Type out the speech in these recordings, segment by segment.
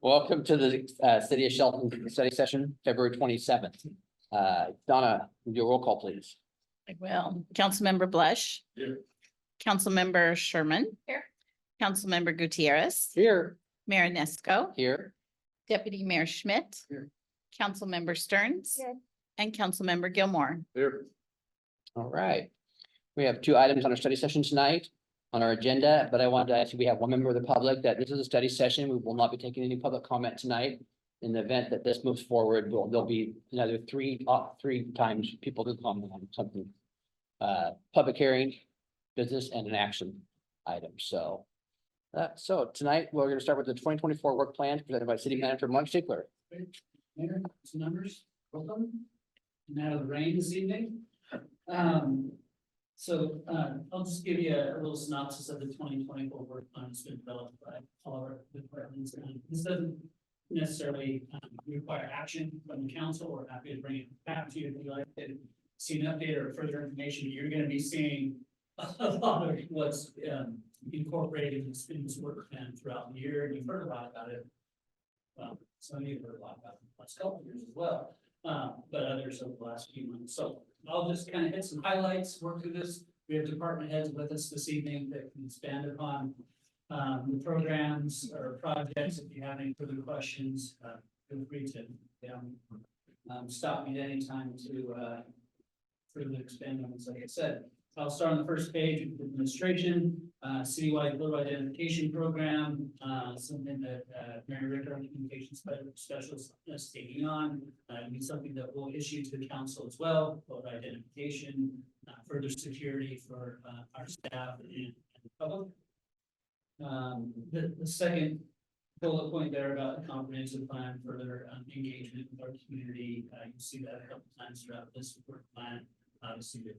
Welcome to the City of Shelton study session, February 27th. Donna, do a roll call, please. I will. Councilmember Blush. Here. Councilmember Sherman. Here. Councilmember Gutierrez. Here. Mayor Nesco. Here. Deputy Mayor Schmidt. Here. Councilmember Stearns. Here. And Councilmember Gilmore. Here. All right. We have two items on our study session tonight on our agenda, but I wanted to ask you, we have one member of the public that this is a study session. We will not be taking any public comment tonight. In the event that this moves forward, there'll be another three times people can comment on something. Public hearing, business, and an action item. So tonight we're going to start with the 2024 work plan presented by City Manager Mark Stickler. Mayor, some numbers, welcome. And out of the rain this evening. I'll just give you a little synopsis of the 2024 work plan that's been developed by all our departments. This doesn't necessarily require action from the council. We're happy to bring it back to you if you'd like to see an update or further information. You're going to be seeing a lot of what's incorporated in this work plan throughout the year, and you've heard a lot about it. Well, some of you have heard a lot about it in the last couple of years as well, but others over the last few months. So I'll just kind of hit some highlights, work through this. We have department heads with us this evening that can expand upon the programs or projects. If you have any further questions, feel free to stop me at any time to further expand on this. Like I said, I'll start on the first page with administration, citywide photo identification program, something that Mary Ricker, our communications specialist, is taking on. It's something that we'll issue to the council as well, photo identification, further security for our staff and the public. The second bullet point there about the comprehensive plan, further engagement with our community. You see that a couple times throughout this work plan. Obviously, the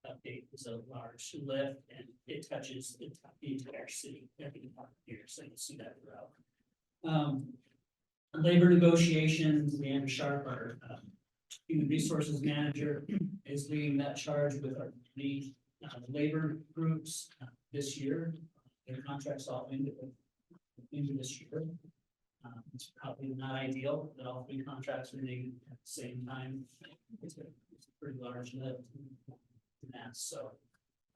update is a large lift and it touches the entire city every department here, so you'll see that throughout. Labor negotiations, Leander Sharp, our human resources manager, is leading that charge with our lead labor groups this year. Their contracts all into this year. It's probably not ideal that all three contracts are renewed at the same time. It's a pretty large lift. So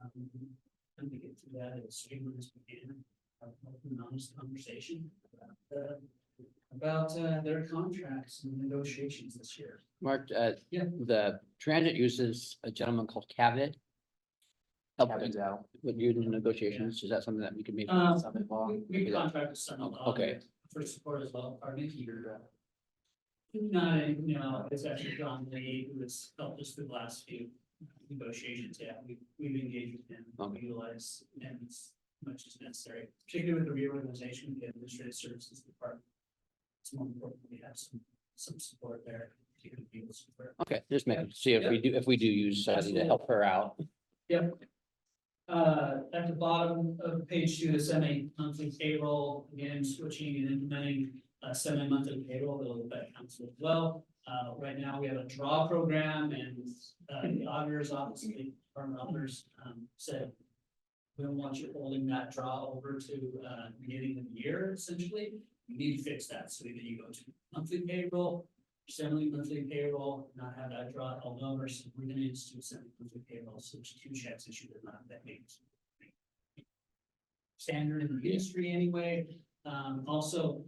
let me get to that as soon as we can. An honest conversation about their contracts and negotiations this year. Mark, Yeah. the transit uses a gentleman called Cavett. With you in the negotiations, is that something that we could maybe? We contracted some Okay. for support as well. Pardon me, you're no, it's actually John Lee who has helped us through the last few negotiations. Yeah, we've engaged with him, utilize him as much as necessary, particularly with the reorganization of the administrative services department. It's more important we have some support there. Support. Okay, just see if we do use somebody to help her out. Yep. At the bottom of page 2, the semi-monthly payroll, again, switching and implementing semi-monthly payroll that will affect council as well. Right now we have a draw program, and the auditor's office, the department auditors said, we don't want you holding that draw over to the beginning of the year, essentially. You need to fix that, so either you go to monthly payroll, semi-monthly payroll, not have that draw held over, so we're gonna institute semi-monthly payroll, so there's 2 checks issued at not that means standard in the industry anyway. Also,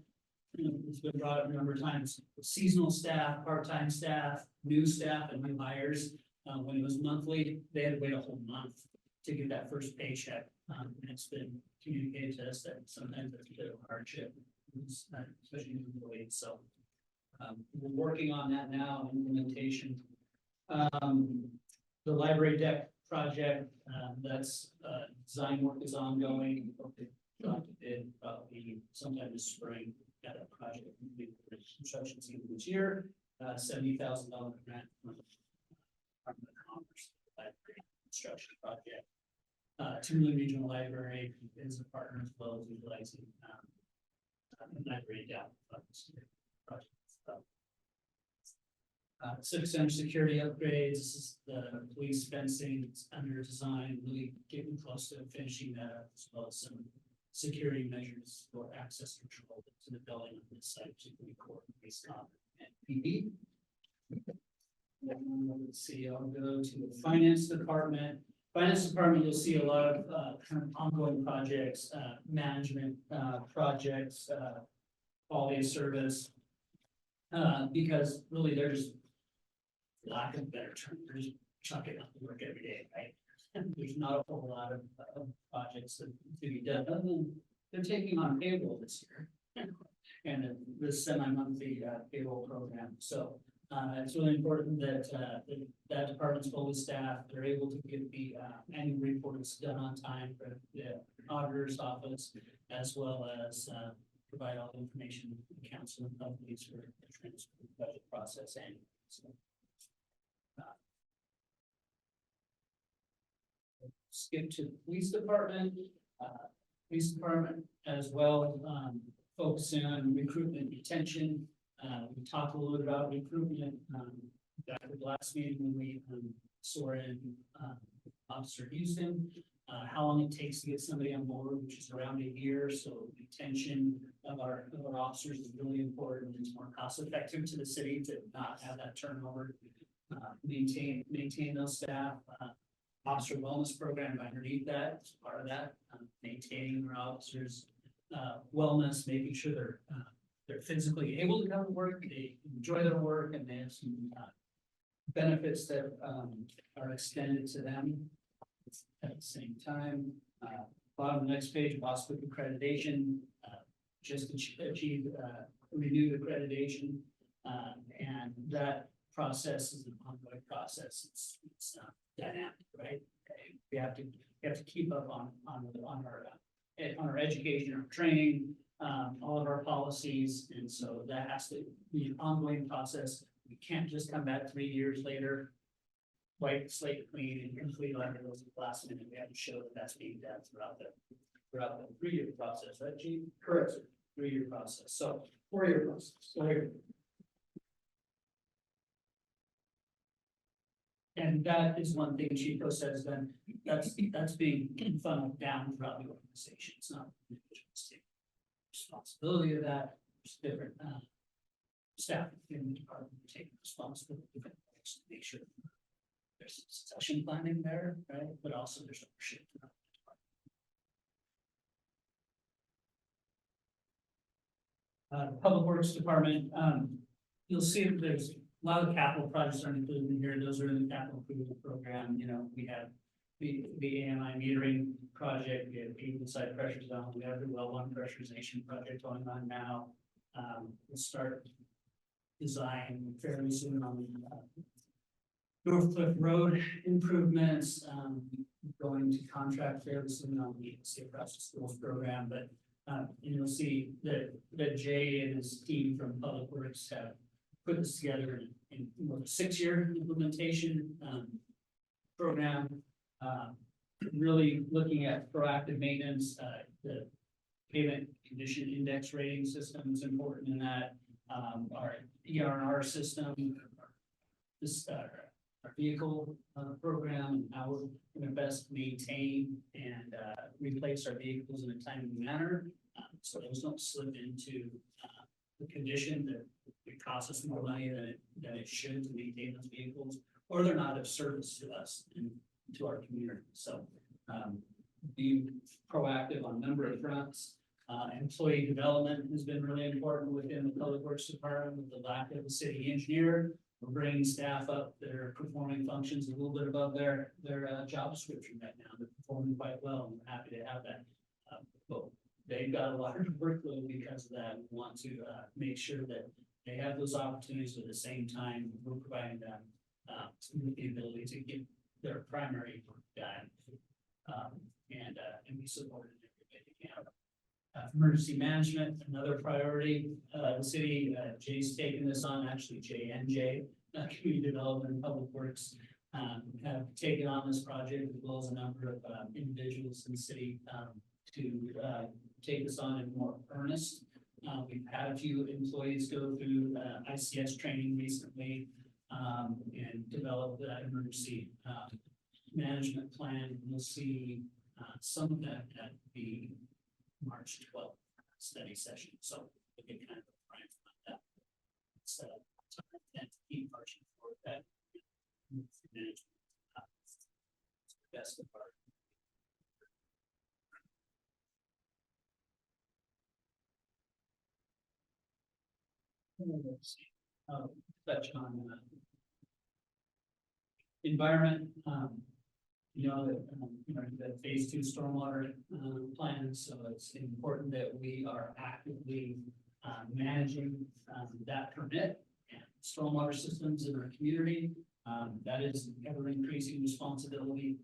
it's been brought up a number of times, seasonal staff, part-time staff, new staff, and new hires. When it was monthly, they had to wait a whole month to get that first paycheck. And it's been communicated to us that sometimes there's a bit of hardship, especially new employees. So we're working on that now, implementation. The library deck project, that's design work is ongoing. Did probably sometime this spring. Got a project completed for construction season this year. $70,000 grant from the Department of Commerce library construction project. Timberland Regional Library is a partner as well as utilizing library data projects. Civic Center security upgrades. This is the police fencing. It's under design, really getting close to finishing that up, as well as security measures for access control to the building on this site, particularly court, based on PD. Let's see, I'll go to the finance department. Finance department, you'll see a lot of kind of ongoing projects, management projects, quality of service. Because really they're just, for lack of a better term, they're just chucking up the work every day, right? And there's not a whole lot of projects that to be done, other than they're taking on payroll this year. And the semi-monthly payroll program, so it's really important that that department's fully staffed, they're able to get the annual reports done on time for the auditor's office, as well as provide all the information to the council and companies for the transfer budget process and so. Skip to the police department. Police department as well, focusing on recruitment and retention. We talked a little bit about recruitment, back at the last meeting when we saw in Officer Houston, how long it takes to get somebody on board, which is around a year. So retention of our officers is really important. It's more cost effective to the city to not have that turnover. Maintain those staff. Officer wellness program underneath that, as part of that, maintaining our officers' wellness, making sure they're physically able to come to work, they enjoy their work, and they have some benefits that are extended to them at the same time. Bottom of the next page, Boswick accreditation, just achieved renewed accreditation, and that process is an ongoing process. It's dynamic, right? We have to keep up on our education, our training, all of our policies, and so that has to be an ongoing process. We can't just come back 3 years later, wipe the slate clean and complete our those last minute. We have to show that that's being done throughout the 3-year process, right, Chief? Correct, sir. 3-year process. So 4-year process. So and that is one thing Chico says, then that's being funneled down throughout the organization. It's not responsibility of that. There's different staff in the department taking responsibility for different things to make sure there's succession planning there, right? But also there's ownership. Public Works Department, you'll see that there's a lot of capital projects are included in here. Those are in the capital improvement program. You know, we have the AMI metering project, we have people side pressure zone, we have the well one pressurization project going on now. We'll start design fairly soon on the North Cliff Road improvements. Going to contract fairly soon on the Safe Routes to Schools program, but you'll see that Jay and his team from Public Works have put this together in a 6-year implementation program. Really looking at proactive maintenance, the pavement condition index rating system is important in that. Our ER&R system, our vehicle program, and how we're going to best maintain and replace our vehicles in a timely manner, so those don't slip into the condition that it costs us more money than it should to maintain those vehicles, or they're not of service to us and to our community. So being proactive on a number of fronts. Employee development has been really important within the Public Works Department. With the lack of a city engineer, we're bringing staff up that are performing functions a little bit above their job description right now. They're performing quite well, and we're happy to have that. But they've got a large workload because of that. We want to make sure that they have those opportunities, but at the same time, we're providing them with the ability to get their primary work done, and be supported in every way they can. Emergency management, another priority. The city, Jay's taken this on, actually J&J, Community Development and Public Works, have taken on this project, as well as a number of individuals in the city to take this on in more earnest. We've had a few employees go through ICS training recently and develop that emergency management plan. You'll see some of that at the March 12th study session, so we can kind of prime for that. So, and keep marching forward that. Management, best of our. Touch on environment, you know, the phase 2 stormwater plan, so it's important that we are actively managing that permit and stormwater systems in our community. That is ever increasing responsibility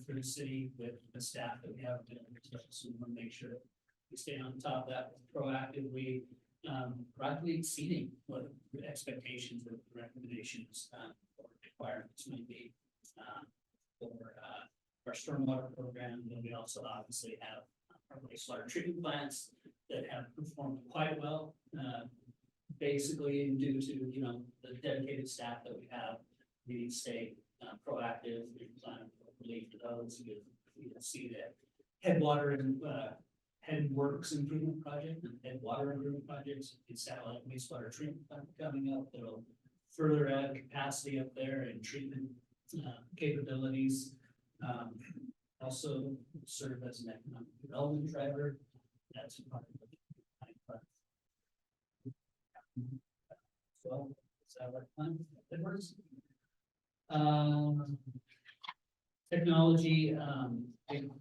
for the city with the staff that we have. So we want to make sure we stay on top of that proactively, proactively exceeding what the expectations of the recommendations or requirements may be for our stormwater program. And we also obviously have our wastewater treatment plants that have performed quite well, basically due to, you know, the dedicated staff that we have. We need to stay proactive and plan properly for those. You can see that Headwater and Headworks Improvement Project and Headwater Improvement Projects, it's satellite wastewater treatment plant coming up that'll further add capacity up there and treatment capabilities. Also serve as an economic development driver. That's part of the so is that what plan that works? Technology,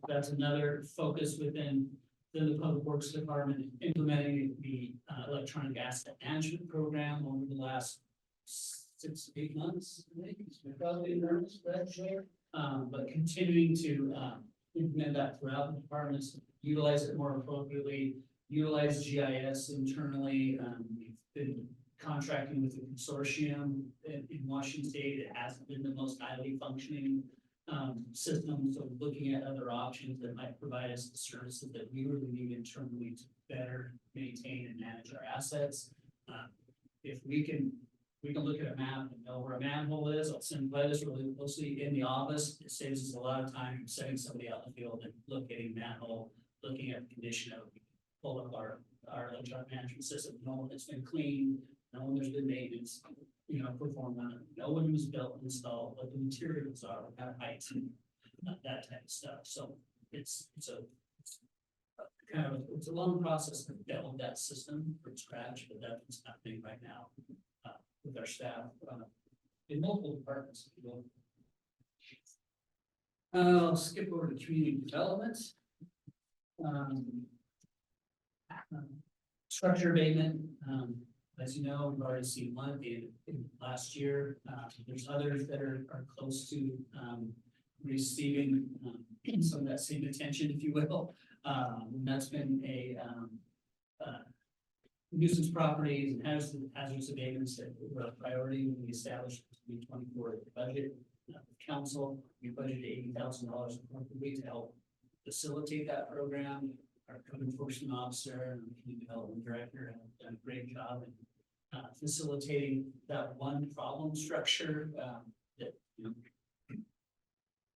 that's another focus within the Public Works Department, implementing the electronic asset management program over the last 6 to 8 months. I think we're probably in earnest, but continuing to implement that throughout the departments, utilize it more appropriately, utilize GIS internally. We've been contracting with a consortium in Washington State. It hasn't been the most highly functioning system, so looking at other options that might provide us the services that we really need internally to better maintain and manage our assets. If we can look at a map and know where a manhole is. I'll simplify this really closely in the office. It saves us a lot of time sending somebody out in the field and locating manhole, looking at the condition of, pull up our electronic management system, know when it's been cleaned, know when there's been maintenance, you know, performed on it, know when it was built and installed, what the materials are, what kind of heights, and that type of stuff. So it's a long process to build that system from scratch, but that's happening right now with our staff in multiple departments. If you will. I'll skip over to community development. Structure abatement. As you know, we've already seen one in last year. There's others that are close to receiving some of that same attention, if you will. And that's been a nuisance properties and hazardous abatements that were a priority when we established the 2024 budget. Council, we budgeted $80,000 appropriately to help facilitate that program. Our code enforcement officer and community development director have done a great job in facilitating that one problem structure that, you know,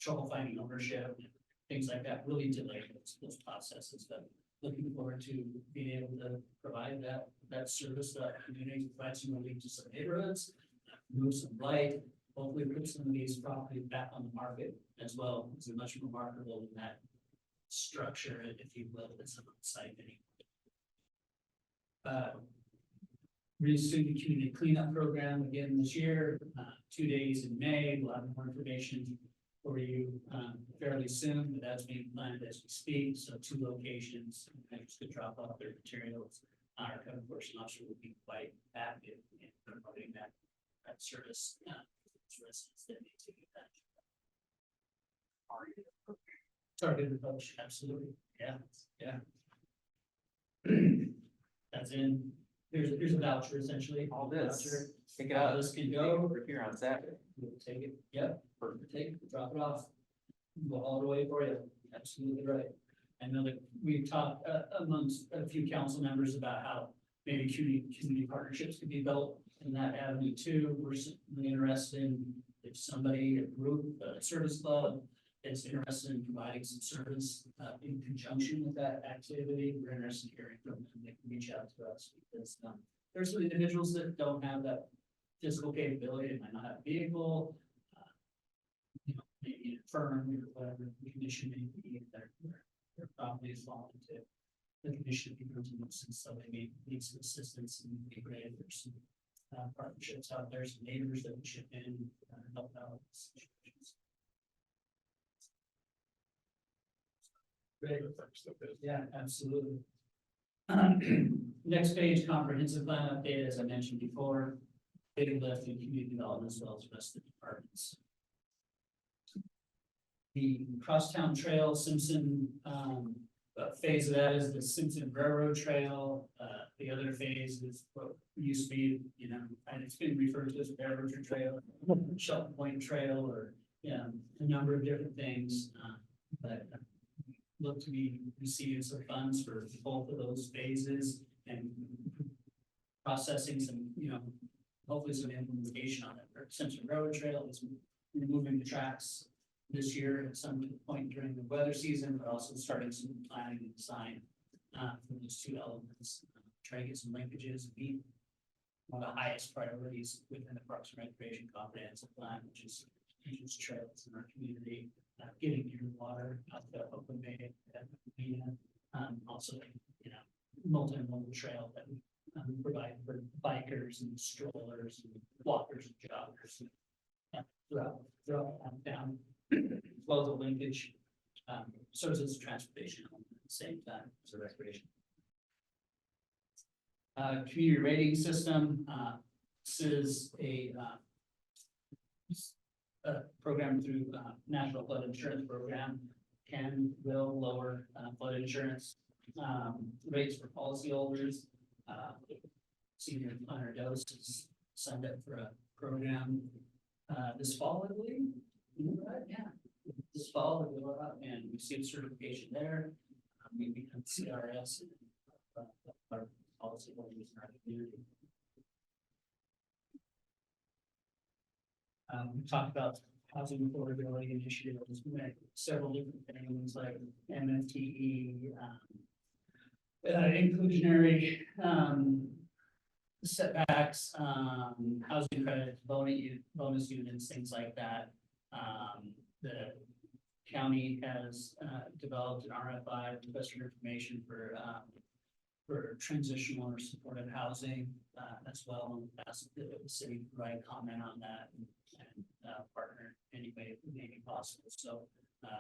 trouble finding ownership, things like that really delay those processes. But looking forward to being able to provide that service to that community, provide some relief to some neighborhoods, move some light, hopefully put some of these properties back on the market as well. It's much more marketable than that structure, if you will, that's on the site anyway. Resume the community cleanup program again this year, 2 days in May. We'll have more information for you fairly soon, but that's being planned as we speak. So 2 locations, managers could drop off their materials. Our code enforcement officer will be quite active in promoting that service to residents that need to get that. Targeted approach, absolutely. Yeah. That's in. Here's a voucher essentially. All this. Voucher. Take it out. This can go. We're here on Saturday. We'll take it. Yep. Take it, drop it off. Go all the way for you. Absolutely right. I know that we've talked amongst a few council members about how maybe community partnerships could be built in that avenue too. We're certainly interested in if somebody, a group, a service club, is interested in providing some service, in conjunction with that activity, we're interested in hearing from them. They can reach out to us because, there's some individuals that don't have that physical capability, they might not have a vehicle. Maybe a firm or whatever the condition may be, their property is falling into. The condition becomes a nuisance, so they may need some assistance and be great. There's some partnerships out there, some neighbors that would chip in, help out with situations. Great. Yeah, absolutely. Next page, comprehensive plan update, as I mentioned before, big lift in community development as well as the rest of the departments. The Crosstown Trail Simpson, phase of that is the Simpson Railroad Trail. The other phase is what used to be, and it's been referred to as Railroad Trail, Shelton Point Trail, or, a number of different things. But look to be receiving some funds for both of those phases and processing some, hopefully some implementation on it. Simpson Railroad Trail is removing the tracks this year at some point during the weather season, but also starting some planning and design for those two elements. Try to get some linkages, meet one of the highest priorities within the Parks and Recreation Comprehensive Plan, which is trails in our community, getting your water out to open bay, also, multimodal trail that we provide for bikers and strollers and walkers and joggers throughout down. As well as a linkage, serves as a transportation element at the same time as a recreation. Community rating system, this is a program through National Flood Insurance Program, will lower flood insurance rates for policyholders. Senior planner doses signed up for a program this fall, I believe. Right, yeah. This fall, we go out and receive certification there. We become CRS and our policy holders in our community. We talked about housing affordability initiatives. We had several different things like MFTE, inclusionary setbacks, housing credits, bonus units, things like that. The county has developed an RFI, request for information for transitional or supportive housing as well. And asked the city to provide comment on that and partner any way it may be possible. So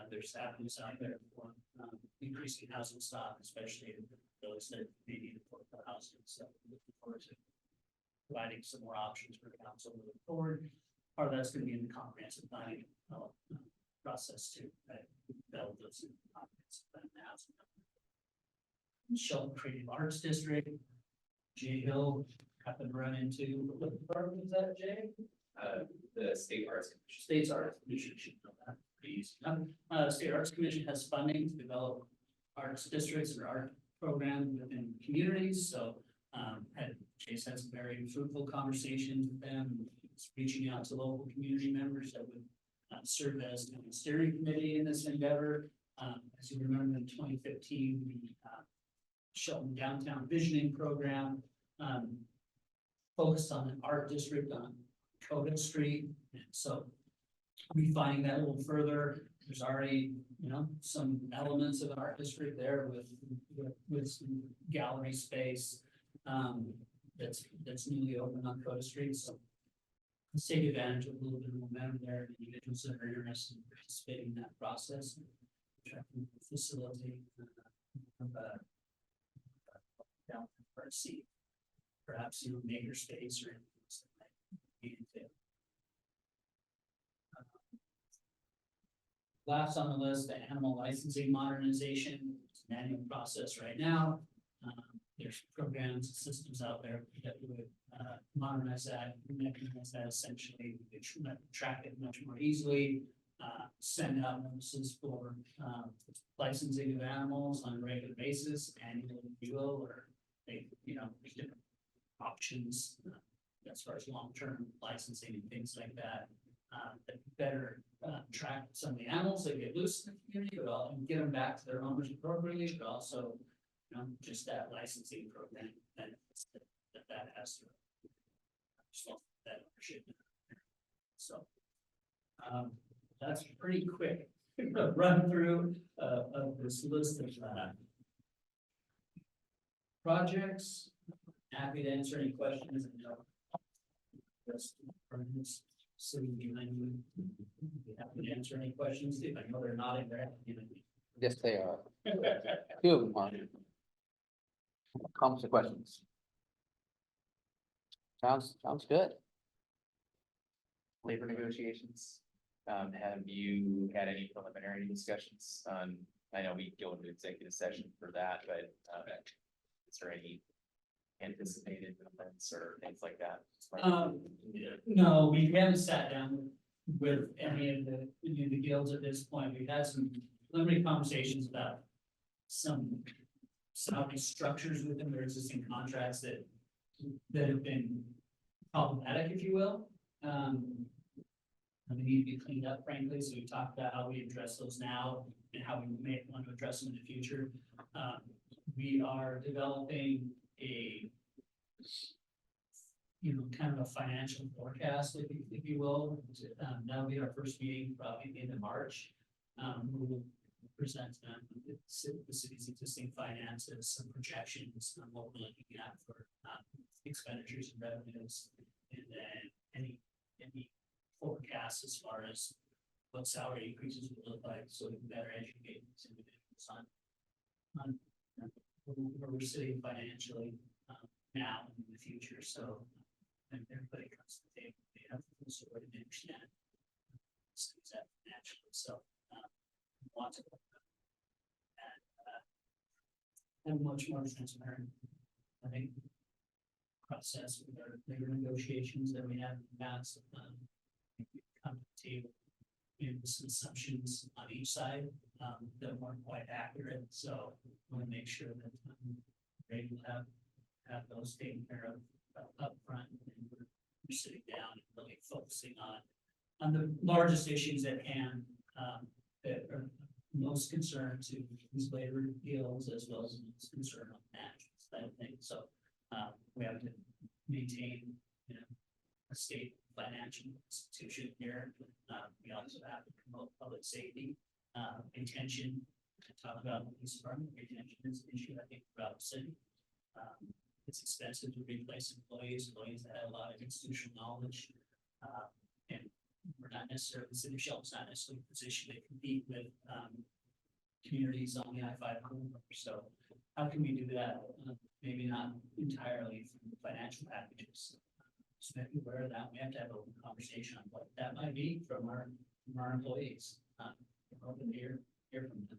there's avenues out there for increasing housing stock, especially those that may need affordable housing. So looking forward to providing some more options for council moving forward. Part of that's going to be in the comprehensive planning process too. Develop those in the comprehensive plan housing. Shelton Creative Arts District, Jay Hill, happened to run into, what department is that, Jay? The State Arts Commission. State's Arts Commission should know that pretty easy. State Arts Commission has funding to develop arts districts or art programs within communities. So Chase had some very fruitful conversations with them, reaching out to local community members that would serve as a steering committee in this endeavor. As you remember, in 2015, the Shelton Downtown Visioning Program focused on an art district on Coda Street. So refining that a little further, there's already, some elements of an art district there with some gallery space that's newly opened on Coda Street. So let's take advantage of a little bit of momentum there. Individuals that are interested in participating in that process, facilitate down for a seat, perhaps maker space or anything that might be entailed. Last on the list, the animal licensing modernization. It's an annual process right now. There's programs and systems out there that would modernize that, mechanize that essentially, track it much more easily, send out notices for licensing of animals on a regular basis, annual renewal, or there's different options as far as long-term licensing and things like that. that better track some of the animals that get loose in the community, but also get them back to their owners appropriately, but also, you know, just that licensing program benefits that has to. So that ownership. So. That's pretty quick run through of this list of projects. Happy to answer any questions. I know rest of the friends sitting behind you. Be happy to answer any questions. If I know they're nodding their head. Yes, they are. Two of them are. Comments or questions? Sounds good. Labor negotiations, have you had any preliminary discussions on, I know we go into executive session for that, but, is there any anticipated events or things like that? No, we haven't sat down with any of the guilds at this point. We've had some preliminary conversations about some salary structures within their existing contracts that have been problematic, if you will. And they need to be cleaned up, frankly, so we talked about how we address those now and how we may want to address them in the future. We are developing a, kind of a financial forecast, if you will. That'll be our first meeting, probably the end of March. We will present the city's existing finances, some projections on what we're looking at for expenditures and revenues, and then any forecasts as far as what salary increases would look like, so we can better educate these individuals on where we're sitting financially now and in the future. So when everybody comes to the table, they have the sort of understand that financially. So want to and much more transparent, I think, process with our labor negotiations that we have in the past. Come to the table with some assumptions on each side that weren't quite accurate. So we want to make sure that we're able to have those taken care of up front, and we're sitting down and really focusing on the largest issues at hand that are most concerned to these labor deals, as well as most concerned on management side of things. So we have to maintain, a state financial institution here. We also have to promote public safety, retention. Talk about the police department. Retention is an issue, I think, throughout the city. It's expensive to replace employees that have a lot of institutional knowledge. And we're not necessarily, the city of Shelton's not necessarily positioned to compete with communities on the I-5 corridor. So how can we do that? Maybe not entirely from the financial packages. So make you aware of that. We have to have an open conversation on what that might be from our employees. We're open to hear from them.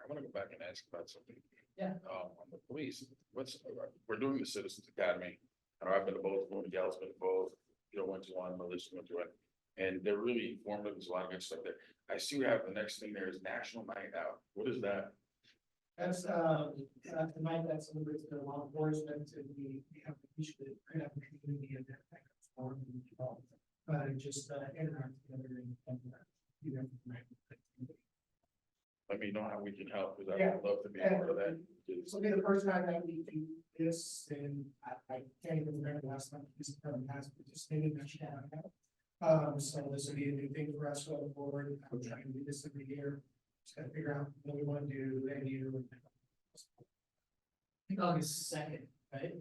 I want to go back and ask about something. Yeah. On the police, we're doing the Citizens Academy. I know I've been to both, Miguel's been to both, Joe went to one, Melissa went to it. And they're really informative. There's a lot of good stuff there. I see we have the next thing there is National Night Out. What is that? That's tonight, that celebrates the law enforcement, and we have usually have a community event that comes forward and develop. Just interact together and do that. Let me know how we can help, because I Yeah. would love to be part of that. This will be the first time that we do this, and I can't even remember the last time this department has participated in that. So this will be a new thing for us going forward. I'm trying to do this every year. Just gotta figure out what we want to do, venue. I think August 2nd, right?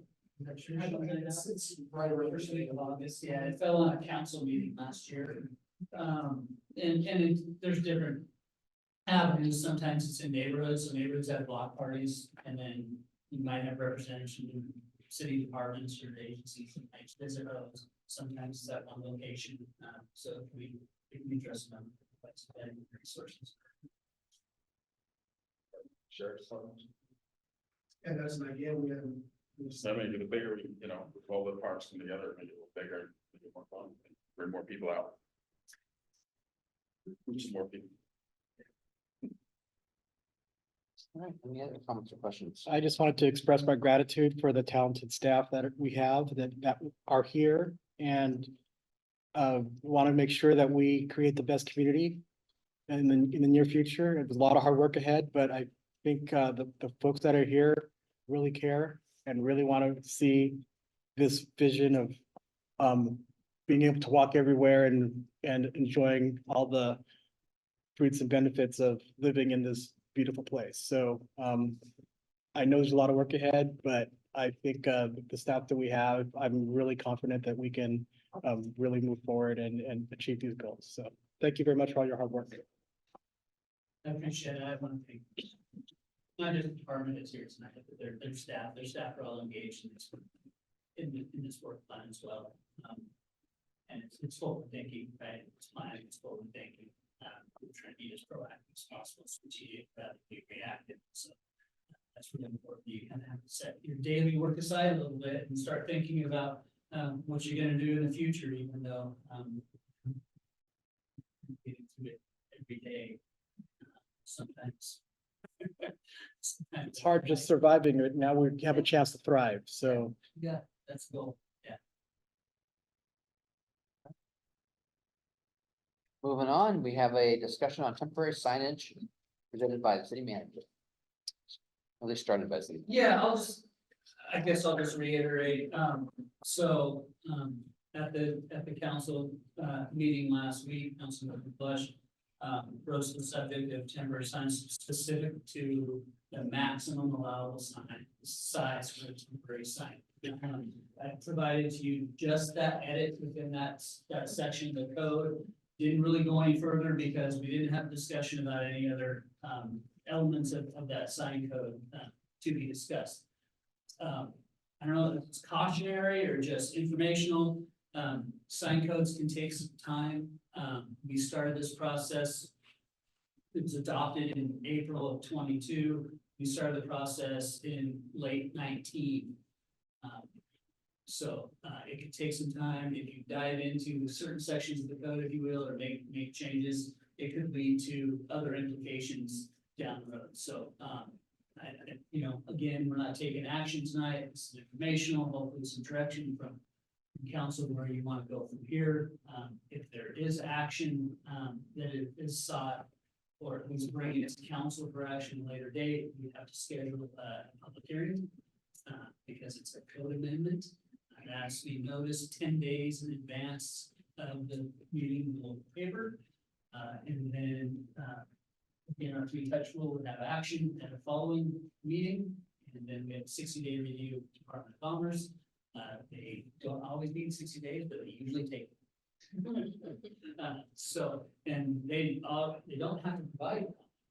I'm sure It's right around. First week of August, yeah, it fell on a council meeting last year. There's different avenues. Sometimes it's in neighborhoods, so neighborhoods have block parties, and then you might have representatives from city departments or agencies that might visit those. Sometimes it's at one location, so we can address them with resources. Sheriff's Department. And that's an idea we have. I mean, the bigger, with all the parks come together, make it a little bigger, make it more fun, bring more people out. Reach more people. All right, any other comments or questions? I just wanted to express my gratitude for the talented staff that we have that are here. And want to make sure that we create the best community in the near future. There's a lot of hard work ahead, but I think the folks that are here really care and really want to see this vision of being able to walk everywhere and enjoying all the fruits and benefits of living in this beautiful place. So I know there's a lot of work ahead, but I think the staff that we have, I'm really confident that we can really move forward and achieve these goals. So thank you very much for all your hard work. I appreciate it. I want to thank not just the department that's here tonight, but their staff are all engaged in this work plan as well. And it's forward thinking, right? It's planning, it's forward thinking. We're trying to be as proactive as possible, strategic, rather than reactive. So that's really important. You kind of have to set your daily work aside a little bit and start thinking about what you're going to do in the future, even though getting through it every day sometimes. It's hard just surviving it. Now we have a chance to thrive. So Yeah, that's the goal. Yeah. Moving on, we have a discussion on temporary signage presented by the city manager. At least started by the city. Yeah, I guess I'll just reiterate, at the council, meeting last week, Councilmember Bush. Rose the subject of temporary signs specific to the maximum allowable sign size for a temporary sign. I provided to you just that edit within that section of the code. Didn't really go any further because we didn't have a discussion about any other, elements of that sign code, to be discussed. I don't know if it's cautionary or just informational. Sign codes can take some time. We started this process. It was adopted in April of 22. We started the process in late 19. It could take some time. If you dive into certain sections of the code, if you will, or make changes, it could lead to other implications down the road. So, again, we're not taking action tonight. It's informational, hopefully some direction from council where you want to go from here. If there is action that is sought, or at least bringing it to council for action at a later date, we have to schedule a public hearing because it's a code amendment. It has to be noticed 10 days in advance of the meeting in the local paper. And then again, our three-touch rule would have action at a following meeting. And then we have 60-day review of Department of Commerce. They don't always need 60 days, but they usually take. And they don't have to provide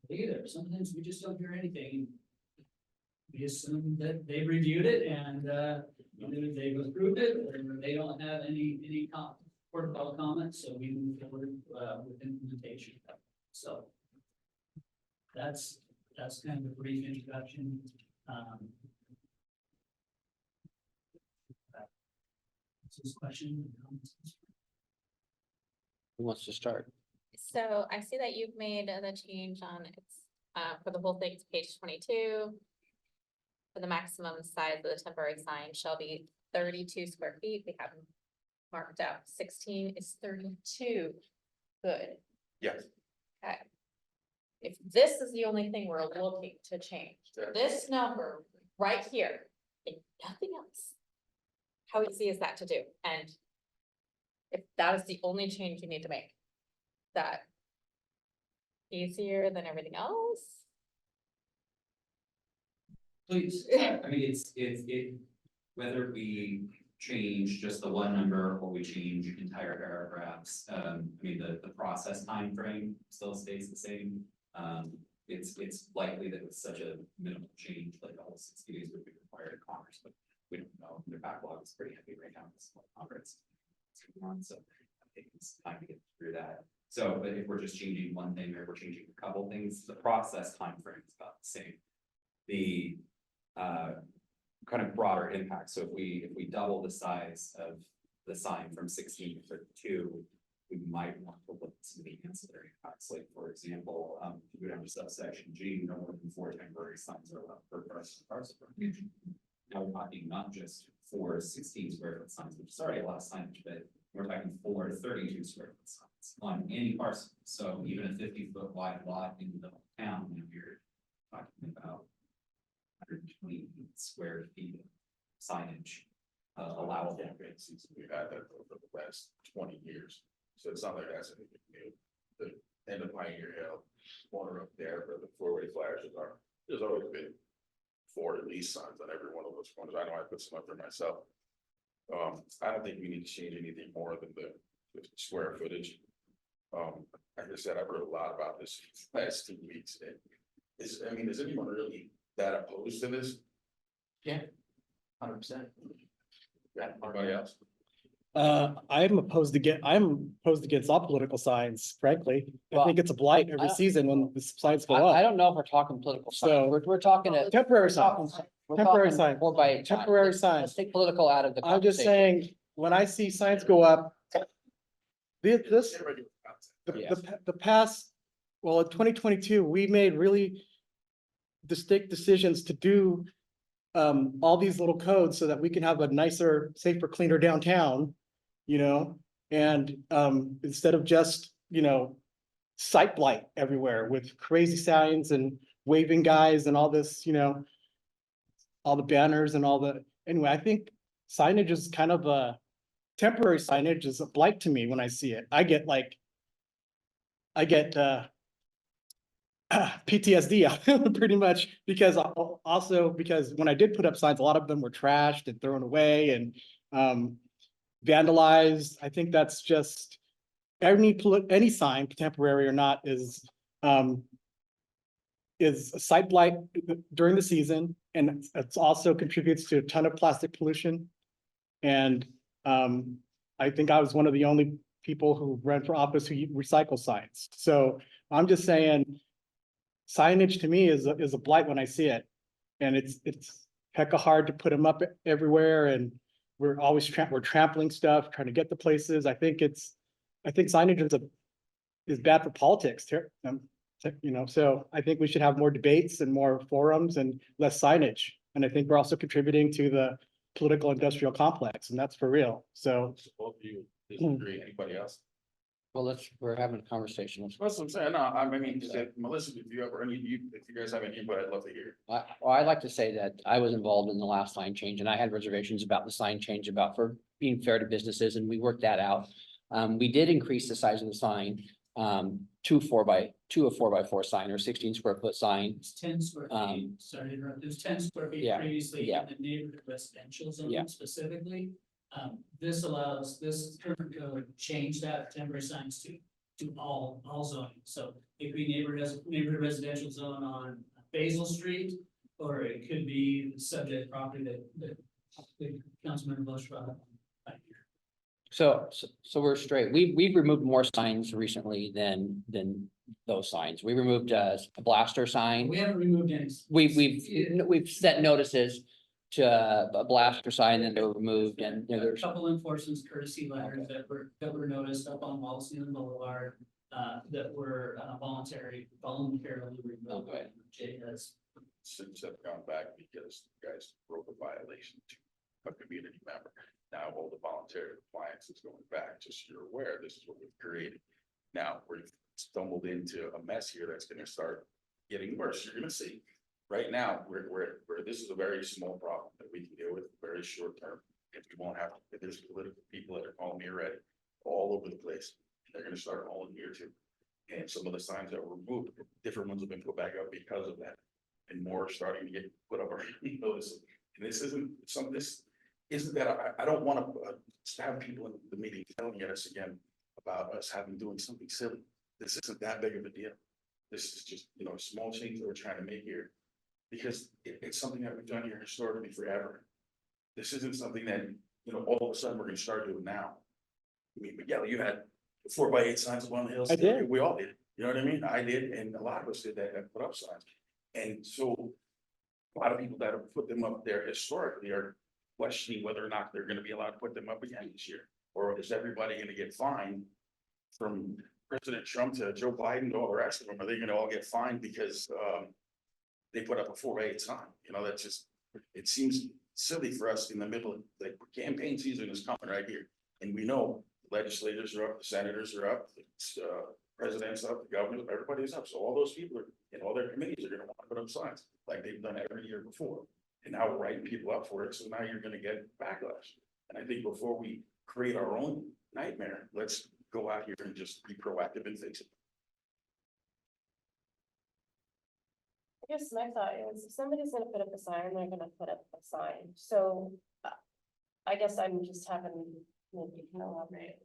either. Sometimes we just don't hear anything. We assume that they reviewed it and either they've approved it or they don't have any protocol comments, so we move forward with implementation. So that's kind of a brief introduction. This question. Who wants to start? So I see that you've made the change on it's for the whole thing, it's page 22. For the maximum size of the temporary sign shall be 32 square feet. We have marked out 16 is 32. Good. Yes. Okay. If this is the only thing we're looking to change, Yeah. this number right here and nothing else. How easy is that to do? And if that is the only change you need to make, is that easier than everything else? Please. I mean, whether we change just the one number or we change entire paragraphs, I mean, the process time frame still stays the same. It's likely that it's such a minimal change, like the whole 60 days would be required in Congress, but we don't know. Their backlog is pretty heavy right now. It's what Congress is going on, so I think it's time to get through that. So, but if we're just changing one thing or we're changing a couple things, the process time frame is about the same. The kind of broader impact. So if we double the size of the sign from 16 to 32, we might want to look at some of the ancillary impacts. Like, for example, if you go down to subsection G, no more than 4 temporary signs are allowed per parcel. Now we're talking not just for 16 square foot signs, which is already a lot of signage, but we're talking 4 32 square foot signs on any parcel. So even a 50-foot wide lot in the town, if you're talking about 120 square feet of signage allowable. We've had that over the last 20 years, so it's not like that's anything new. The end of Pioneer Hill, corner up there where the four-way flashes are, there's always been 4 at least signs on every one of those corners. I know I put some up there myself. I don't think we need to change anything more than the square footage. Like I said, I've heard a lot about this last 2 weeks, and is anyone really that opposed to this? 100%. Anybody else? I'm opposed against all political signs, frankly. I Well, think it's a blight I every don't- season when the signs go I up. don't know if we're talking political signs. So- We're talking a. Temporary talking- signs, we're temporary talking signs, 4x8 signs. temporary Let's signs. take political out of the I'm just conversation. saying, when I see signs go up, this, Yes. the past, well, in 2022, we made really distinct decisions to do all these little codes so that we can have a nicer, safer, cleaner downtown, you know? And instead of just, sight blight everywhere with crazy signs and waving guys and all this, all the banners and anyway, I think signage is kind of a temporary signage is a blight to me when I see it. I get PTSD pretty much because also because when I did put up signs, a lot of them were trashed and thrown away and vandalized. I think that's just any sign, contemporary or not, is a site blight during the season, and it's also contributes to a ton of plastic pollution. And I think I was one of the only people who ran for office who recycle signs. So I'm just saying, signage to me is a blight when I see it. And it's hecka hard to put them up everywhere, and we're always we're trampling stuff, trying to get the places. I think signage is bad for politics here. So I think we should have more debates and more forums and less signage. And I think we're also contributing to the political industrial complex, and that's for real. So Both of you disagree, anybody else? Well, we're having a conversation. That's what I'm saying, no, I mean, Melissa, if you guys have any input, I'd love to hear. I'd like to say that I was involved in the last sign change, and I had reservations about the sign change for being fair to businesses, and we worked that out. We did increase the size of the sign, to a 4x4 sign or 16 square foot sign. It's 10 square feet, sorry to interrupt, there's 10 square feet Yeah, previously yeah. in the neighborhood residential Yeah. zone specifically. This current code change that temporary signs to all zoning. So it could be neighborhood residential zone on Basil Street, or it could be the subject property that Councilman Bush brought up. So we're straight. We've removed more signs recently than those signs. We removed a blaster sign. We haven't removed any. We've sent notices to a blaster sign and they were removed, and A there's. couple enforcement courtesy letters that were noticed up on Wallaston Boulevard, that were voluntarily removed. Okay. Jay has. Since have gone back because you guys broke a violation to a community member. Now all the voluntary compliance is going back, just so you're aware, this is what we've created. Now, we've stumbled into a mess here that's gonna start getting worse, you're gonna see. Right now, we're this is a very small problem that we can deal with very short term. If we won't have, if there's political people that are calling me already, all over the place, they're gonna start calling here too. And some of the signs that were removed, different ones have been put back up because of that. And more are starting to get put up, notice, and this isn't that, I don't wanna have people in the meeting telling us again about us doing something silly. This isn't that big of a deal. This is just, a small change that we're trying to make here. Because it's something that we've done here historically forever. This isn't something that, all of a sudden we're gonna start doing now. I mean, Miguel, you had 4x8 signs up on the hills. I did. We all did, you know what I mean? I did, and a lot of us did that and put up signs. And so a lot of people that have put them up there historically are questioning whether or not they're gonna be allowed to put them up again this year. Or is everybody gonna get fined from President Trump to Joe Biden to all the rest of them? Are they gonna all get fined because they put up a 4x8 sign? That's just, it seems silly for us in the middle of the campaign season is coming right here. And we know legislators are up, the senators are up, president's up, the governor, everybody's up. So all those people are, in all their committees are gonna want to put up signs like they've done every year before. And now we're writing people up for it, so now you're gonna get backlash. And I think before we create our own nightmare, let's go out here and just be proactive and fix it. I guess my thought is, if somebody's gonna put up a sign, they're gonna put up a sign, so. I guess I'm just having, maybe you can elaborate,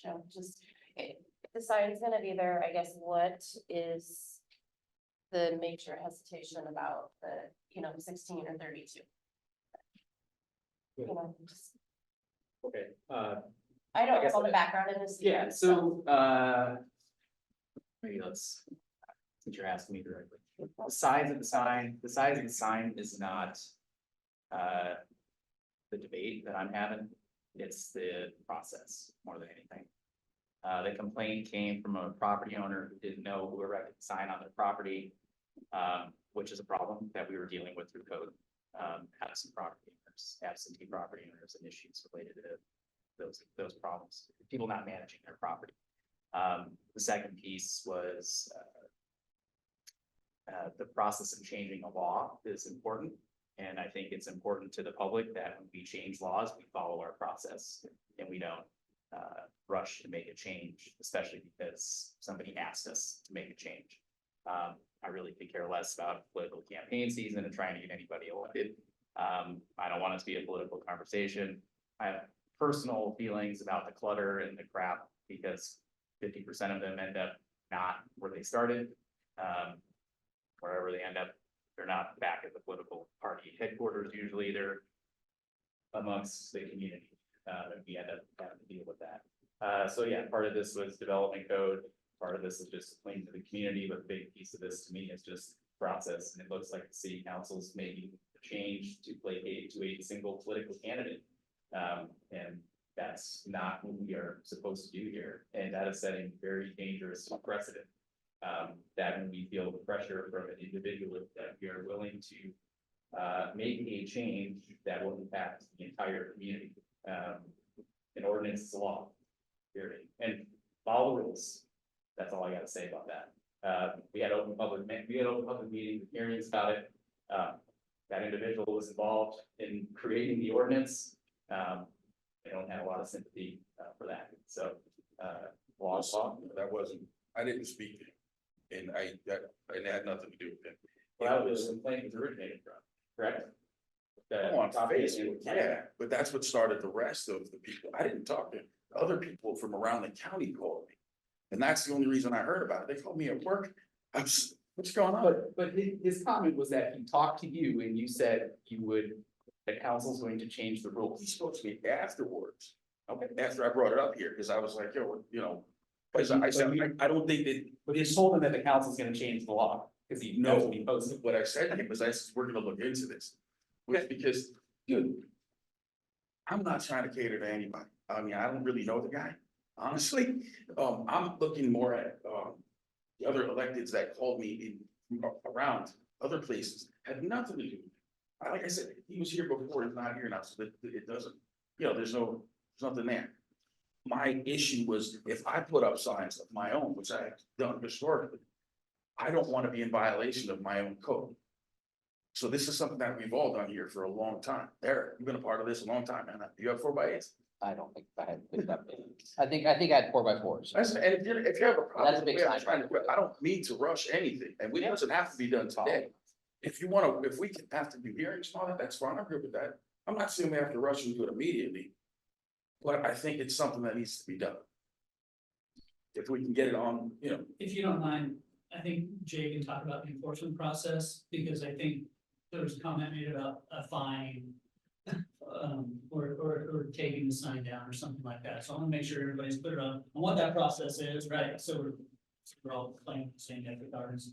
Joe, just, if the sign's gonna be there, I guess, what is. The major hesitation about the, 16 or 32? Just, Okay, I don't I guess have all the that- background in this. yeah, so, maybe let's, since you're asking me directly. The size of the sign is not, the debate that I'm having, it's the process more than anything. The complaint came from a property owner who didn't know who erected the sign on their property, which is a problem that we were dealing with through code. Absent property owners, absentee property owners and issues related to those problems, people not managing their property. The second piece was, the process of changing a law is important. And I think it's important to the public that when we change laws, we follow our process and we don't rush to make a change, especially because somebody asked us to make a change. I really could care less about political campaign season and trying to get anybody elected. I don't want it to be a political conversation. I have personal feelings about the clutter and the crap because 50% of them end up not where they started. Wherever they end up, they're not back at the political party headquarters. Usually they're amongst the community. And we end up having to deal with that. So yeah, part of this was development code. Part of this is just explaining to the community, but a big piece of this to me is just process. And it looks like the city council's making a change to placate to a single political candidate. And that's not what we are supposed to do here. And that is setting very dangerous precedent. That when we feel the pressure from an individual, that we are willing to make a change that will impact the entire community. An ordinance is a law, period, and follow the rules. That's all I gotta say about that. We had open public meetings, hearings about it. That individual was involved in creating the ordinance. I don't have a lot of sympathy for that, so. Law. That wasn't, I didn't speak to him. And it had nothing to do with him. Well, that was the complaint was originated from, correct? Oh, on Facebook, yeah, but that's what started the rest of the people. I didn't talk to him. Other people from around the county called me. And that's the only reason I heard about it. They called me at work. What's going on? But his comment was that he talked to you and you said the council's going to change the He rules. spoke to me afterwards. Okay. After I brought it up here, because I was like, yo, because I said, I don't think that. But you told him that the council's gonna change the law, because that's what he posted. What I said to him was, I said, we're gonna look into this. Because, dude, I'm not trying to cater to anybody. I mean, I don't really know the guy, honestly. I'm looking more at, the other electeds that called me around other places, had nothing to do. Like I said, he was here before, he's not here now, so it doesn't, there's nothing there. My issue was if I put up signs of my own, which I have done historically, I don't want to be in violation of my own code. So this is something that we've all done here for a long time. Eric, you've been a part of this a long time, man. Do you have 4x8s? I don't think I had picked up. I think I had 4x4s. And if you have a problem, That's a big I'm sign. trying to, I don't need to rush anything, and it doesn't have to be done today. If you wanna, if we can have to do hearings and all that, that's fine, I'm good with that. I'm not saying we have to rush into it immediately. But I think it's something that needs to be done. If we can get it on, If you don't mind, I think Jay can talk about the enforcement process, because I think there was a comment made about a fine. Or taking the sign down or something like that, so I wanna make sure everybody's clear on what that process is, right, so we're all playing the same deck of cards.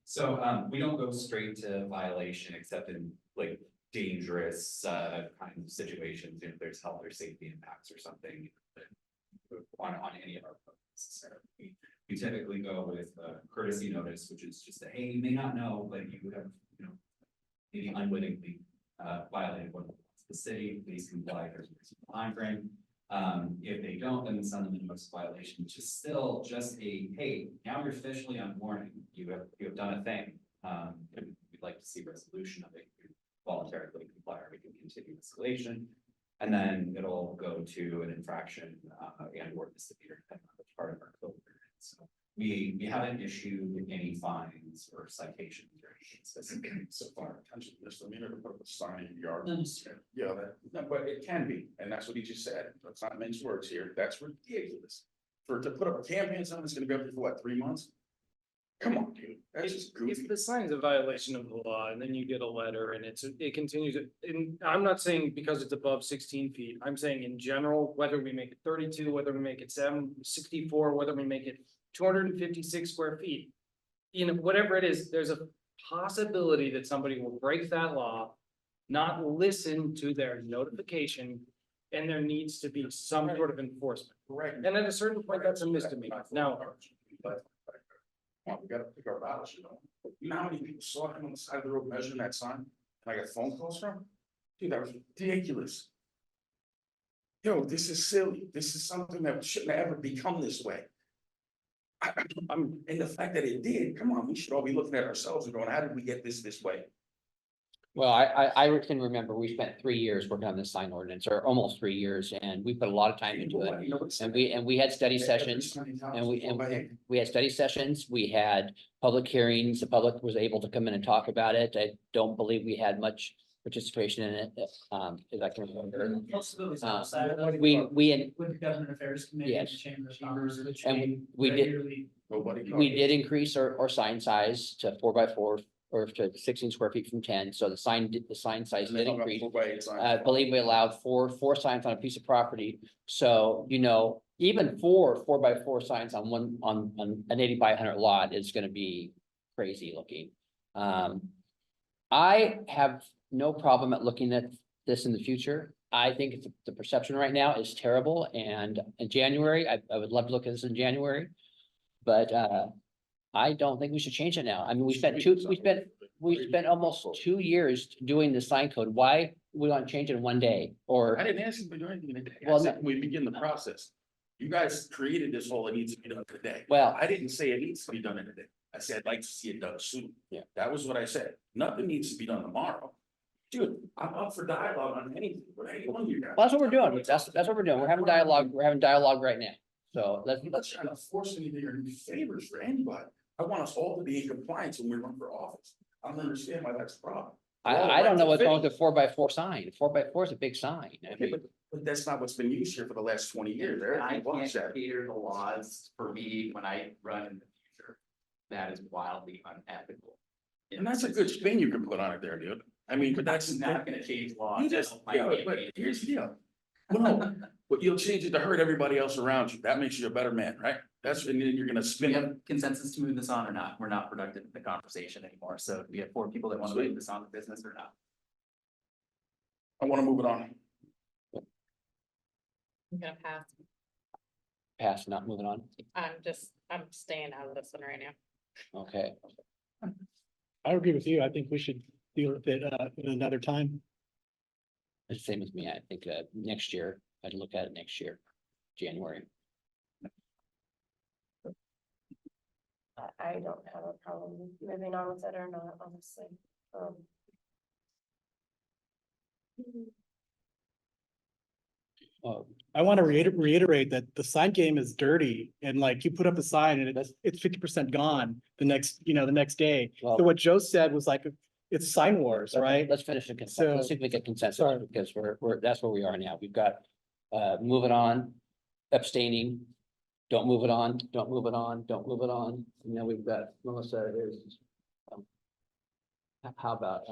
So, we don't go straight to violation except in like dangerous, kind of situations, if there's health or safety impacts or something. On any of our posts, we typically go with a courtesy notice, which is just a, hey, you may not know, but you have, maybe unwittingly, violated one of the city, please comply, there's a time frame. If they don't, then we send them a notice of violation, which is still just a, hey, now you're officially on warning, you have done a thing. We'd like to see resolution of it. If you voluntarily comply, or we can continue escalation. And then it'll go to an infraction, and or misdemeanor, depending on which part of our code. So we haven't issued any fines or citations or anything specific so far. Potential misdemeanor to put up a sign in your yard. Not necessarily. Yeah, no, but it can be, and that's what he just said. Let's not mince words here. That's ridiculous. To put up a campaign sign that's gonna be up for what, 3 months? Come on, dude. That's just goofy. If the sign's a violation of the law and then you get a letter and it continues, and I'm not saying because it's above 16 feet, I'm saying in general, whether we make it 32, whether we make it 64, whether we make it 256 square feet. You know, whatever it is, there's a possibility that somebody will break that law, not listen to their notification, and there needs to be some sort of enforcement. Correct. And at a certain point, that's a misdemeanor. Now, Come on, we gotta pick our battles, you know? You know how many people saw him on the side of the road measuring that sign? And I got phone calls from? Dude, that was ridiculous. Yo, this is silly. This is something that shouldn't have ever become this way. And the fact that it did, come on, we should all be looking at ourselves and going, how did we get this way? Well, I can remember we spent 3 years working on this sign ordinance, or almost 3 years, and we put a lot of time into it. And we had study sessions, and we had study sessions, we had public hearings, the public was able to come in and talk about it. I don't believe we had much participation in it, as I can remember. Most of it was outside of the- We With the Government Affairs Committee, and the Yes. Chamber of Commerce, which And they we did- regularly. we did increase our sign size to 4x4, or to 16 square feet from 10, so the sign size did increase. I believe we allowed four signs on a piece of property, so, you know, even four 4x4 signs on an 80 by 100 lot is gonna be crazy looking. I have no problem at looking at this in the future. I think the perception right now is terrible, and in January, I would love to look at this in January. But I don't think we should change it now. I mean, we spent almost 2 years doing the sign code. Why we want to change it in one day? Or, I didn't ask you to do anything today. I Well, said, we begin the process. You guys created this whole, it needs to be done today. well, I didn't say it needs to be done in a day. I said, I'd like to see it done soon. Yeah. That was what I said. Nothing needs to be done tomorrow. Dude, I'm up for dialogue on anything, with any one of you guys. that's what we're doing. That's what we're doing. We're having dialogue. We're having dialogue right now. So I'm not trying to force anything or do favors for anybody. I want us all to be in compliance when we run for office. I don't understand why that's a problem. I don't know what's wrong with the 4x4 sign. 4x4 is a big sign. I Okay, mean, but that's not what's been used here for the last 20 years. I Everything was can't that. cater the laws for me when I run in the future. That is wildly unethical. And that's a good spin you can put on it there, dude. I mean, but that's Not gonna change laws. You just, I yeah, can't but change it. here's the deal. Well, no, but you'll change it to hurt everybody else around you. That makes you a better man, right? That's, and then you're gonna Do spin we it. have consensus to move this on or not? We're not productive in the conversation anymore. So do we have 4 people that want to Sweet. move this on to business or not? I wanna move it on. I'm gonna pass. pass, not moving on. I'm staying out of this one right now. Okay. I agree with you. I think we should deal with it at another time. It's the same as me. I think next year, I'd look at it next year, January. I don't have a problem moving on with it or not, honestly. I want to reiterate that the sign game is dirty and like you put up a sign and it's 50% gone the next day. Well, So what Joe said was like, it's sign wars, right? Let's finish the consensus. So- Let's see if we get consensus, Sorry. because that's where we are now. We've got moving on, abstaining, don't move it on, don't move it on, don't move it on. And then we've got Melissa, there's how about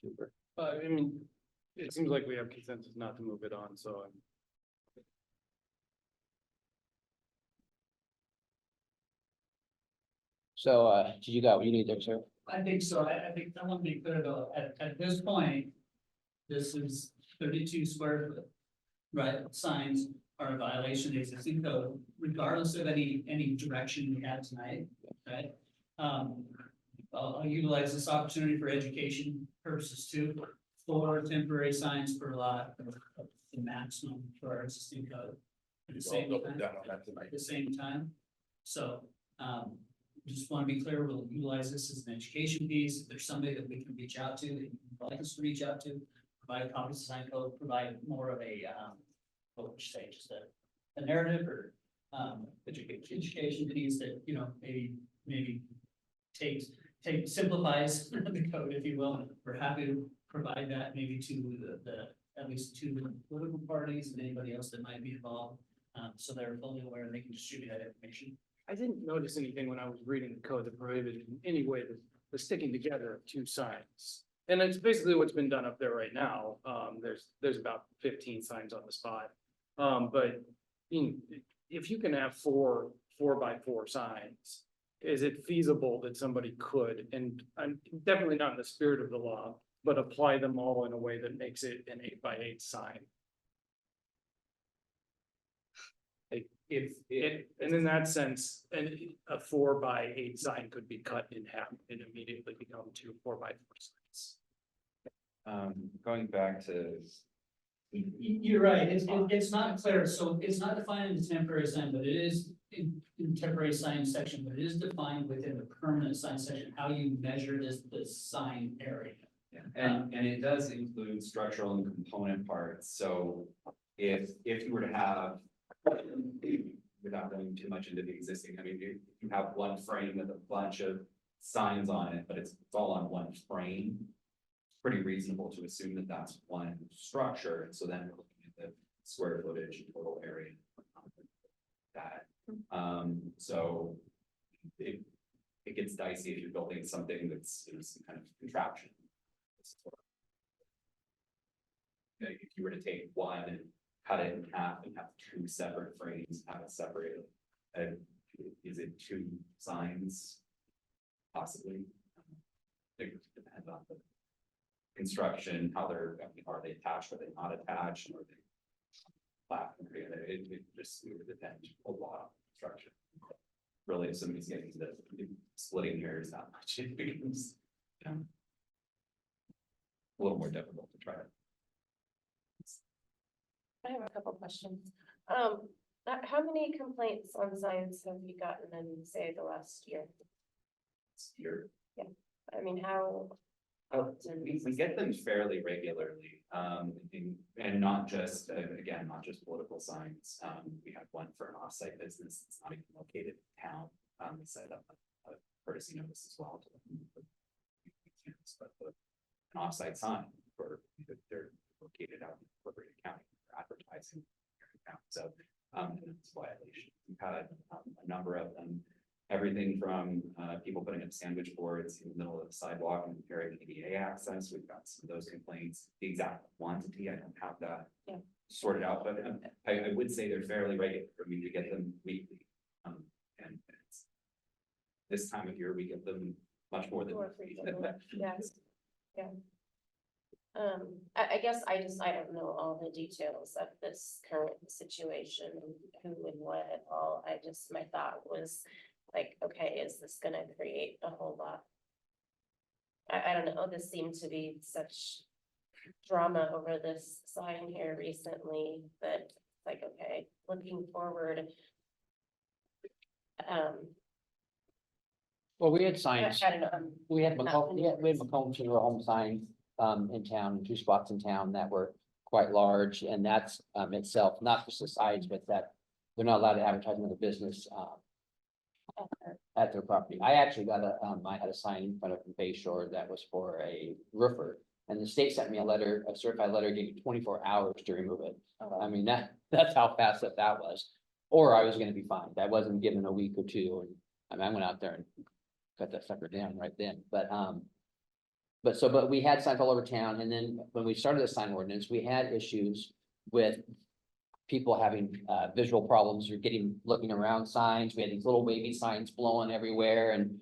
Huber? I mean, it seems like we have consensus not to move it on, so. So you got what you need there, sir? I think so. I think I want to be clear though, at this point, this is 32 square foot. Right, signs are a violation of the existing code, regardless of any direction we had tonight, right? I'll utilize this opportunity for education purposes too. 4 temporary signs per lot, the maximum for our existing code. At the same Double time, down on that tonight. at the same time. So, just want to be clear, we'll utilize this as an education piece. If there's somebody that we can reach out to, that you'd like us to reach out to, provide a copy of the sign code, provide more of a, what would you say, just a narrative or, education piece that, you know, maybe simplifies the code, if you will. We're happy to provide that maybe to at least to the political parties and anybody else that might be involved. So they're fully aware and they can distribute that information. I didn't notice anything when I was reading the code that prohibited in any way the sticking together of two signs. And it's basically what's been done up there right now. There's about 15 signs on the spot. But if you can have 4x4 signs, is it feasible that somebody could, and I'm definitely not in the spirit of the law, but apply them all in a way that makes it an 8x8 sign? And in that sense, a 4x8 sign could be cut in half and immediately become 2 4x4 signs. Going back to, You're right, it's not clear, so it's not defined in the temporary sign, but it is in temporary sign section, but it is defined within the permanent sign section, how you measure the sign area. yeah, and it does include structural and component parts, so if you were to have, without going too much into the existing, I mean, you have one frame with a bunch of signs on it, but it's all on one frame. Pretty reasonable to assume that that's one structure, and so then we're looking at the square footage and total area. That, so it gets dicey if you're building something that's, you know, some kind of contraption. Like, if you were to take one and cut it in half and have 2 separate frames, have it separated, is it 2 signs? Possibly. It depends on the construction, how they're, are they attached, are they not attached, or are they flat? It just would depend a lot on construction. Really, if somebody's getting the splitting hairs that much, it becomes a little more difficult to try to. I have a couple questions. How many complaints on signs have you gotten in, say, the last year? Steer. I mean, how? We get them fairly regularly, and not just, again, not just political signs. We have one for an offsite business that's not even located in town. We set up a courtesy notice as well. But an offsite sign for, they're located out in Incorporated County, for advertising. So, it's a violation. We've had a number of them. Everything from people putting up sandwich boards in the middle of the sidewalk and impairing ADA access. We've got some of those complaints. The exact quantity, I don't have that sorted out, but I would say they're fairly regular for me to get them weekly. And it's, this time of year, we get them much more than. Yes, yeah. I guess I don't know all the details of this current situation, and who and what at all. My thought was like, okay, is this gonna create a whole lot? I don't know, this seemed to be such drama over this sign here recently, that like, okay, looking forward. Well, we had signs, I don't know, we had not Macomb, we had Macomb Funeral Home sign in town, 2 spots in town that were quite large, and that's itself, not just the size, but that they're not allowed to advertise another business at their property. I actually got I had a sign in front of Bay Shore that was for a roofer, and the state sent me a letter, a certified letter, gave me 24 hours to remove it. I mean, that's how fast that was, or I was gonna be fined. I wasn't given a week or 2, and I mean, I went out there and cut that sucker down right then, but we had signs all over town, and then when we started the sign ordinance, we had issues with people having visual problems or looking around signs. We had these little wavy signs blowing everywhere, and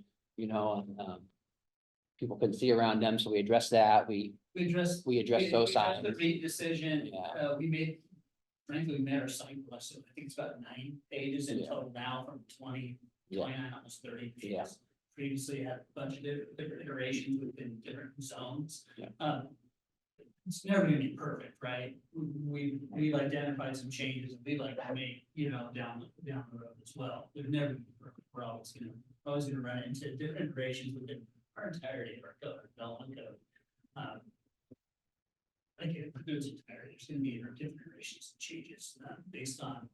people couldn't see around them, so we addressed that. We addressed those signs. The rate decision, Yeah. frankly, we made our sign plus, I think it's about 9 pages in Yeah. total now, from 29, almost 30 pages. Yeah. Previously had a bunch of different iterations within different zones. Yeah. it's never gonna be perfect, right? We've identified some changes that we'd like to make, down the road as well. They're never gonna be perfect. We're always gonna run into different iterations within our entirety of our code, our development code. Like it includes entirety, there's gonna be different iterations and changes, based on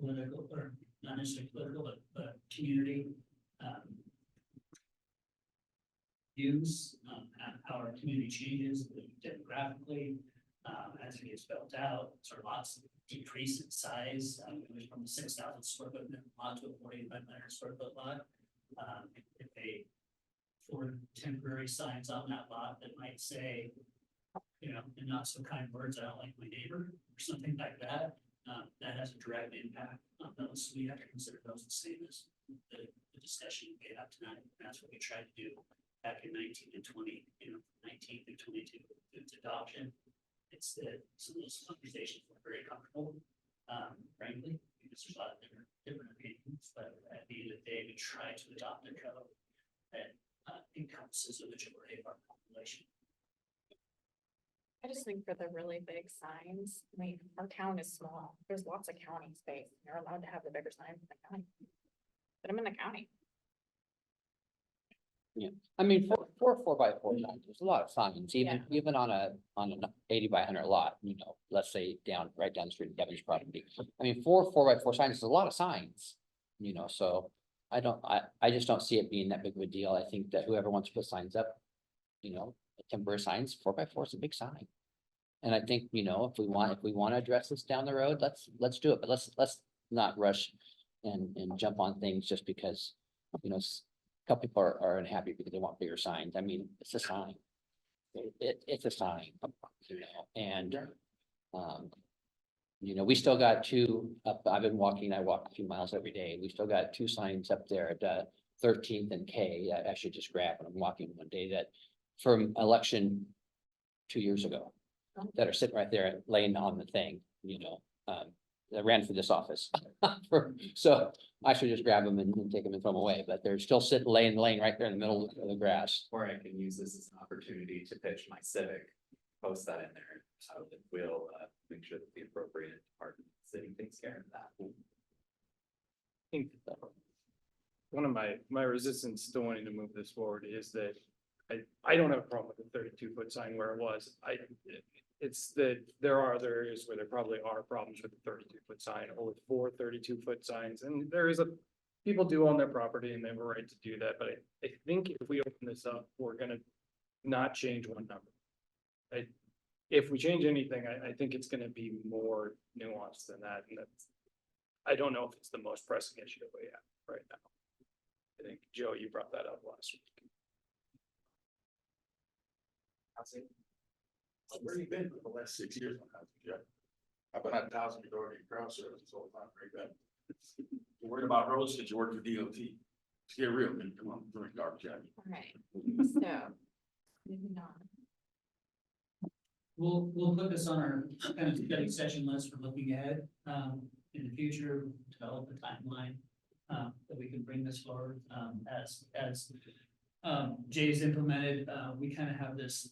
political, or not necessarily political, but community, views, how our community changes demographically, as it gets built out, so our lots decrease in size, from a 6,000 square foot lot to a 4,500 square foot lot. If they, for temporary signs on that lot that might say, in not so kind words, I don't like my neighbor, or something like that, that has a direct impact on those, so we have to consider those the same as the discussion we had tonight. That's what we tried to do back in 19 and 20, 19 through 22, it's adoption. It's that some of those conversations were very comfortable, frankly, because there's a lot of different opinions, but at the end of the day, we try to adopt a code that encompasses the majority of our population. I just think for the really big signs, I mean, our town is small. There's lots of county space. You're allowed to have the bigger signs in the county. But I'm in the county. I mean, for 4x4 signs, there's a lot of signs, even on an 80 by 100 lot, let's say right down the street, Devin's property. I mean, 4x4 signs is a lot of signs, so I just don't see it being that big of a deal. I think that whoever wants to put signs up, temporary signs, 4x4 is a big sign. And I think, if we want to address this down the road, let's do it, but let's not rush and jump on things just because, a couple people are unhappy because they want bigger signs. I mean, it's a sign. It's a sign, and, we still got two up. I've been walking, I walk a few miles every day. We still got two signs up there at 13th and K. I should just grab when I'm walking one day that from election 2 years ago that are sitting right there laying on the thing, that ran for this office. So I should just grab them and take them and throw them away, but they're still sitting, laying right there in the middle of the grass. Or I can use this as an opportunity to pitch my Civic, post that in there, so that we'll make sure that the appropriate department of the city takes care of that. I think one of my resistance to wanting to move this forward is that I don't have a problem with the 32-foot sign where it was. It's that there are other areas where there probably are problems with the 32-foot sign or with 4 32-foot signs. And people do own their property and they have a right to do that. But I think if we open this up, we're gonna not change one number. If we change anything, I think it's gonna be more nuanced than that. And I don't know if it's the most pressing issue that we have right now. I think, Joe, you brought that up last week. Where have you been for the last 6 years? I've been at 1,000 majority crowd services all the time, right then. You're worried about roads because you work for DOT. Let's get real, man. Come on, doing garbage out. All right, so moving on. We'll put this on our kind of study session list for looking ahead, in the future, develop a timeline, that we can bring this forward, as Jay's implemented, we kind of have this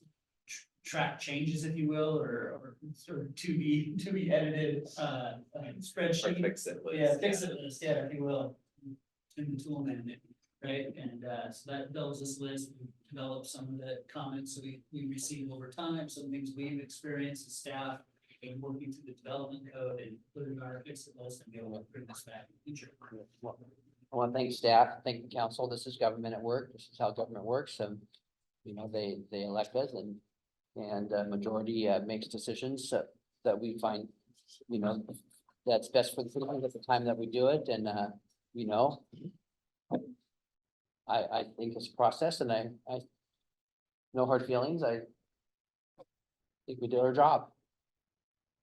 track changes, if you will, or sort of to be edited, spreadsheet. Fix it list. Yeah, fix it list, yeah, if you will, in the tool man, right? And so that builds this list, we develop some of the comments that we receive over time, some things we've experienced as staff, and working through the development code and putting our fix it list and be able to bring this back in the future. I want to thank staff, thank the council. This is government at work. This is how government works. And, they elect us and majority makes decisions that we find, that's best for the citizens at the time that we do it. And, I think it's a process and I no hard feelings. I think we did our job.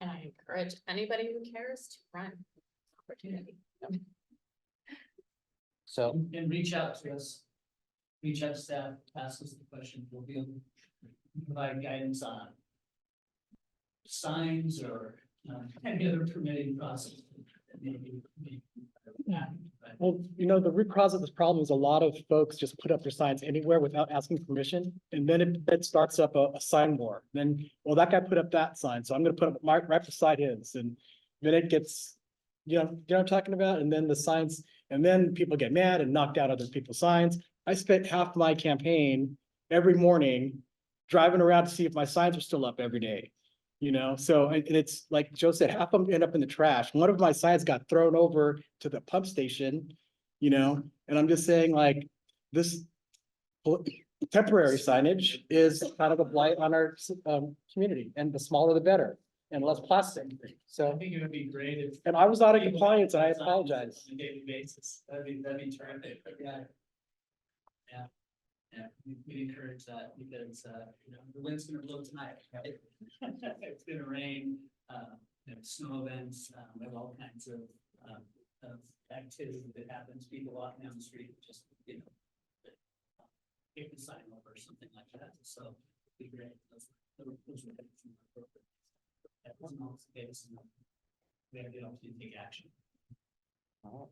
And I encourage anybody who cares to run opportunity. So, And reach out to us, reach out to staff, ask us the question, we'll be able to provide guidance on signs or any other permitting process Well, you know, the root cause of this problem is a lot of folks just put up their signs anywhere without asking permission. And then it starts up a sign war. Then, well, that guy put up that sign, so I'm gonna put up my right beside his, and then it gets. You know what I'm talking about? And then the signs, and then people get mad and knock down other people's signs. I spent half my campaign every morning driving around to see if my signs are still up every day. You know, so, and it's like Joe said, half of them end up in the trash. One of my signs got thrown over to the pump station, you know, and I'm just saying like, this temporary signage is kind of a blight on our, community, and the smaller the better, and less plastic, I so. think it would be great if. And I was out of people compliance, and I had signs apologize. On a daily basis, that'd be terrific, yeah. Yeah, yeah, we encourage that because, you know, the wind's gonna blow tonight, right? It's gonna rain, snow events, we have all kinds of activity that happens, people walking down the street, just, you know. Kick the sign over or something like that, so it'd be great. Those would be appropriate. That wasn't always the case, and we have the opportunity to take action. All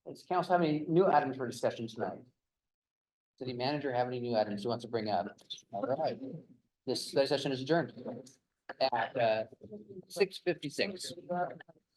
right. Does council have any new items for discussion tonight? City manager have any new items he wants to bring up? All right, this study session is adjourned at 6:56.